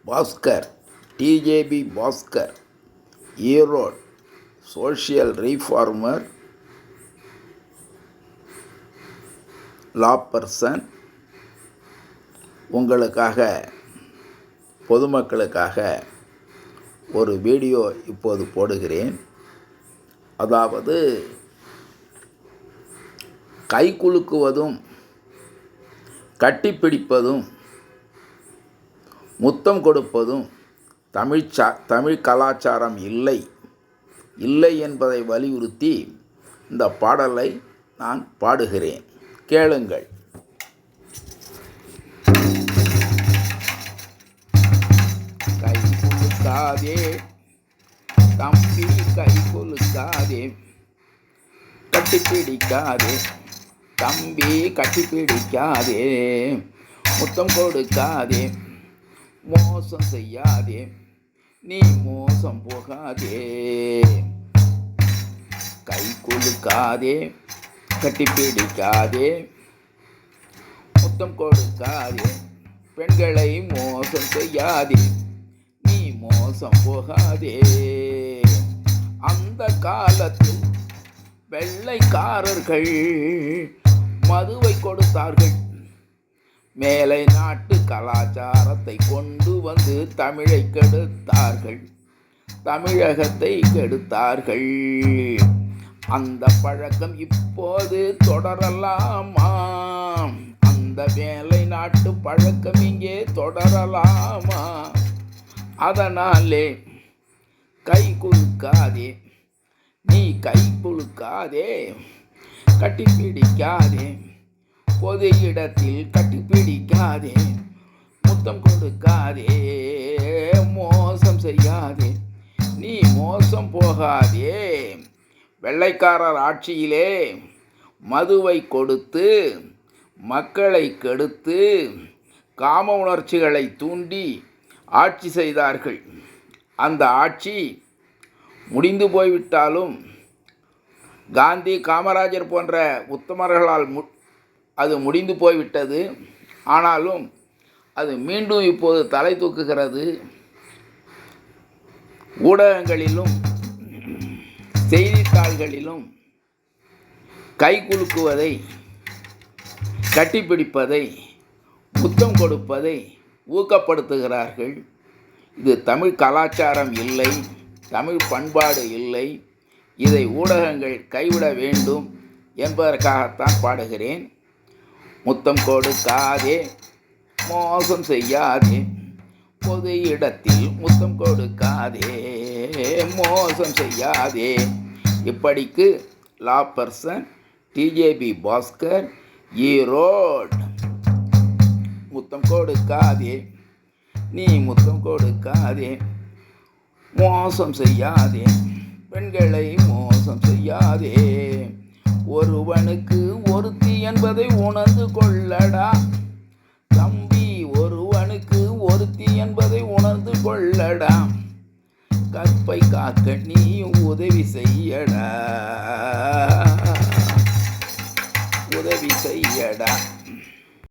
Bhaskar, டிஜேபி Bhaskar, Erode, social reformer, லா person. உங்களுக்காக, பொதுமக்களுக்காக ஒரு video இப்போது போடுகிறேன். அதாவது, கை குலுக்குவதும் கட்டிப்பிடிப்பதும் முத்தம் கொடுப்பதும் தமிழ் கலாச்சாரம் இல்லை என்பதை வலியுறுத்தி இந்த பாடலை நான் பாடுகிறேன். கேளுங்கள். கை குலுக்காதே தம்பி, கை குலுக்காதே, கட்டிப்பிடிக்காதே தம்பி, கட்டிப்பிடிக்காதே, முத்தம் கொடுக்காதே, மோசம் செய்யாதே, நீ மோசம் போகாதே. கை குலுக்காதே, கட்டிப்பிடிக்காதே, முத்தம் கொடுக்காதே, பெண்களை மோசம் செய்யாதே, நீ மோசம் போகாதே. அந்த காலத்தில் வெள்ளைக்காரர்கள் மதுவை கொடுத்தார்கள். மேலை நாட்டு கலாச்சாரத்தை கொண்டு வந்து தமிழை கெடுத்தார்கள், தமிழகத்தை கெடுத்தார்கள். அந்த பழக்கம் இப்போது தொடரலாமா? அந்த மேலை நாட்டு பழக்கம் இங்கே தொடரலாமா? அதனாலே கை குலுக்காதே, நீ கை குலுக்காதே, கட்டிப்பிடிக்காதே, பொது இடத்தில் கட்டிப்பிடிக்காதே, முத்தம் கொடுக்காதே, மோசம் செய்யாதே, நீ மோசம் போகாதே. வெள்ளைக்காரர் ஆட்சியிலே மதுவை கொடுத்து மக்களை கெடுத்து காம உணர்ச்சிகளை தூண்டி ஆட்சி செய்தார்கள். அந்த ஆட்சி முடிந்து போய்விட்டாலும் காந்தி, காமராஜர் போன்ற உத்தமர்களால் அது முடிந்து போய்விட்டது. ஆனாலும் அது மீண்டும் இப்போது தலை தூக்குகிறது. ஊடகங்களிலும் செய்தித்தாள்களிலும் கை குலுக்குவதை, கட்டிப்பிடிப்பதை, முத்தம் கொடுப்பதை ஊக்கப்படுத்துகிறார்கள். இது தமிழ் கலாச்சாரம் இல்லை, தமிழ் பண்பாடு இல்லை. இதை ஊடகங்கள் கைவிட வேண்டும் என்பதற்காகத்தான் பாடுகிறேன். முத்தம் கொடுக்காதே, மோசம் செய்யாதே, பொது இடத்தில் முத்தம் கொடுக்காதே, மோசம் செய்யாதே. இப்படிக்கு லா பர்சன் டிஜேபி பாஸ்கர், ஈரோடு. முத்தம் கொடுக்காதே, நீ முத்தம் கொடுக்காதே, மோசம் செய்யாதே, பெண்களை மோசம் செய்யாதே. ஒருவனுக்கு ஒருத்தி என்பதை உணர்ந்து கொள்ளடா தம்பி, ஒருவனுக்கு ஒருத்தி என்பதை உணர்ந்து கொள்ளடா. கற்பை காக்க நீ உதவி செய்யடா.